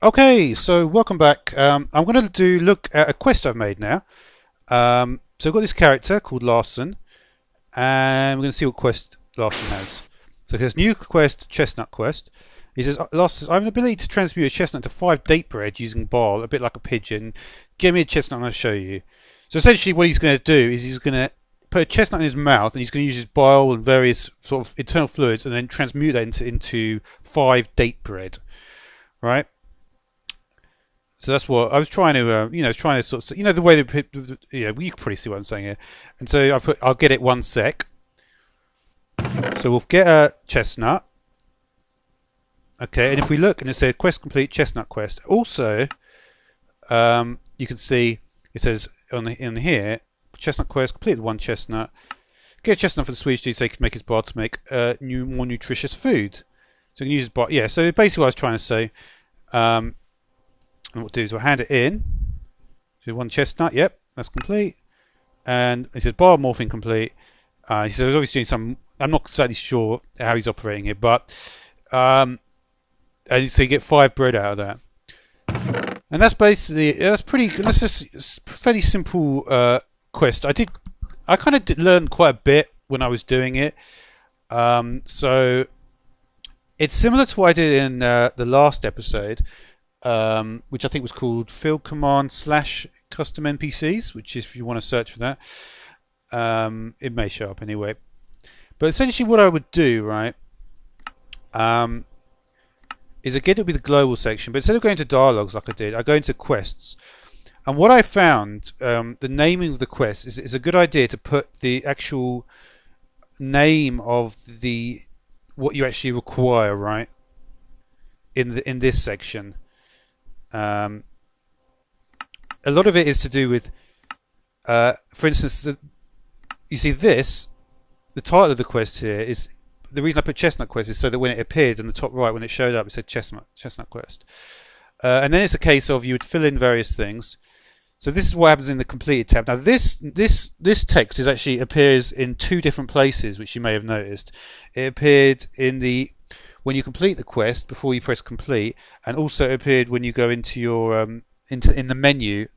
Okay, so welcome back. I'm going to look at a quest I've made now. So I've got this character called Larson, and we're going to see what quest Larson has. So there's new quest, Chestnut quest. He says, Larson, I have an ability to transmute a chestnut to 5 date bread using bile, a bit like a pigeon. Give me a chestnut and I'll show you. So essentially what he's going to do is he's going to put a chestnut in his mouth and he's going to use his bile and various sort of internal fluids and then transmute that into 5 date bread, right? So that's what I was trying to, trying to sort of, the way that, you can probably see what I'm saying here. And so I'll get it 1 sec. So we'll get a chestnut. Okay, and if we look and it says quest complete, chestnut quest. Also, you can see it says in here, chestnut quest completed 1 chestnut. Get a chestnut for the Swedish dude so he can make his bar to make more nutritious food. So you can use his bar. Yeah, so basically what I was trying to say. And what we'll do is we'll hand it in. So 1 chestnut, yep, that's complete. And it says biomorphing complete. He says he's obviously doing some. I'm not exactly sure how he's operating it, but and so you get 5 bread out of that. And that's basically That's just fairly simple quest. I kind of learn quite a bit when I was doing it. So it's similar to what I did in the last episode. Which I think was called Field Command / Custom NPCs, which is if you want to search for that, it may show up anyway. But essentially, what I would do, right, is again it'll be the global section, but instead of going to dialogues like I did, I go into quests. And what I found, the naming of the quest is a good idea to put the actual name of what you actually require, right, in this section. A lot of it is to do with, for instance, you see this, the title of the quest here is, the reason I put Chestnut Quest is so that when it appeared in the top right, when it showed up, it said Chestnut Quest. And then it's a case of you would fill in various things. So this is what happens in the completed tab. Now this text actually appears in 2 different places, which you may have noticed. It appeared in when you complete the quest before you press complete, and also it appeared when you go into your in the menu.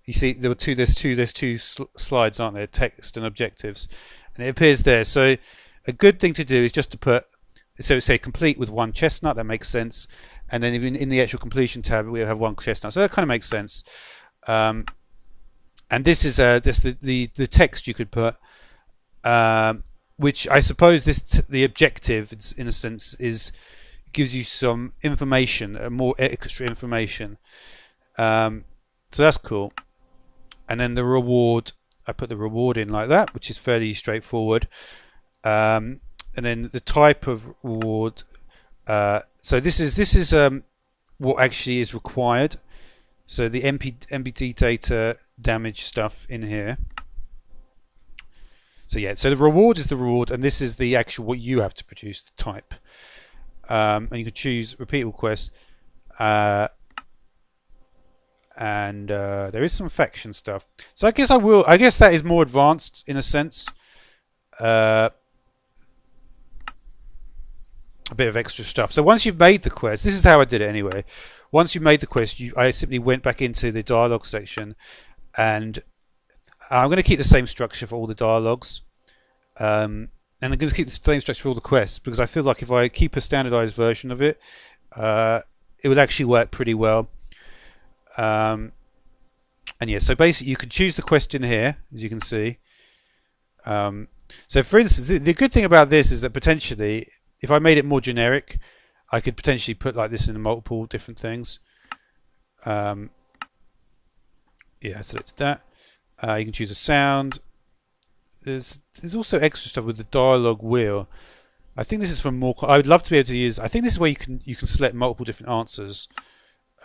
You see there's two slides, aren't there? Text and objectives, and it appears there. So a good thing to do is just to put, so say complete with 1 chestnut. That makes sense. And then in the actual completion tab we have 1 chestnut. So that kind of makes sense. And this is the text you could put. Which I suppose the objective, in a sense, gives you some information, more extra information. So that's cool. And then the reward, I put the reward in like that, which is fairly straightforward. And then the type of reward. So this is what actually is required. So the MPT data damage stuff in here. So yeah, so the reward is the reward, and this is the actual what you have to produce, the type. And you can choose repeatable quests. And there is some faction stuff. So I guess that is more advanced in a sense. A bit of extra stuff. So once you've made the quest, this is how I did it anyway. Once you've made the quest, I simply went back into the dialogue section, and I'm going to keep the same structure for all the dialogues, and I'm going to keep the same structure for all the quests, because I feel like if I keep a standardized version of it, it would actually work pretty well. And yeah, so basically you can choose the quest in here, as you can see. So for instance, the good thing about this is that potentially, if I made it more generic, I could potentially put like this in multiple different things. Yeah, so it's that. You can choose a sound. There's also extra stuff with the dialogue wheel. I think this is for more. I would love to be able to use. I think this is where you can select multiple different answers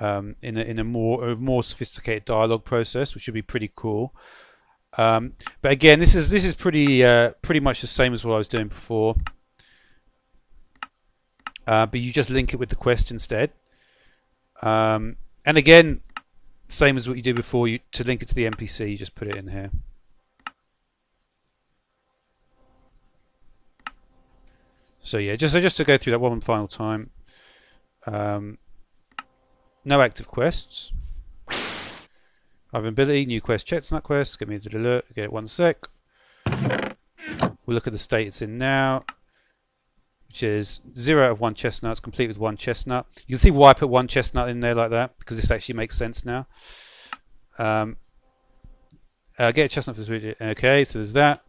in a more sophisticated dialogue process, which would be pretty cool. But again, this is pretty much the same as what I was doing before. But you just link it with the quest instead. And again, same as what you did before, to link it to the NPC, you just put it in here. So yeah, just to go through that one final time. no active quests. Other ability, new quest, chestnut quest. Get me the alert. Get it 1 sec. We'll look at the state it's in now, which is 0 out of 1 chestnut. It's complete with 1 chestnut. You can see why I put 1 chestnut in there like that, because this actually makes sense now. Get a chestnut for this video. Okay, so there's that.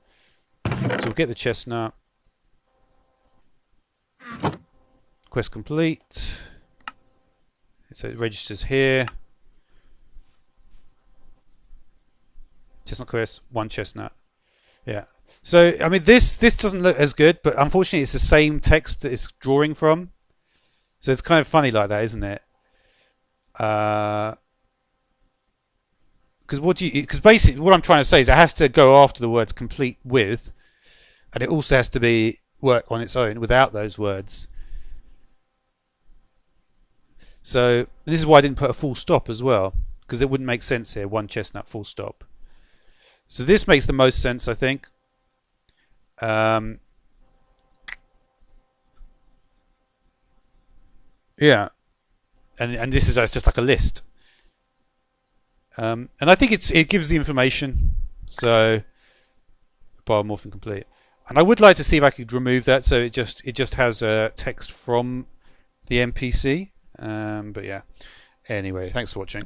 So we'll get the chestnut. Quest complete. So it registers here. Chestnut quest, 1 chestnut. Yeah. So I mean, this doesn't look as good, but unfortunately, it's the same text that it's drawing from. So it's kind of funny like that, isn't it? Because basically what I'm trying to say is it has to go after the words complete with, and it also has to be work on its own without those words. So this is why I didn't put a full stop as well, because it wouldn't make sense here. 1 chestnut full stop. So this makes the most sense, I think. Yeah, and this is just like a list. And I think it gives the information. So biomorph complete. And I would like to see if I could remove that so it just has text from the NPC. But yeah. Anyway, thanks for watching.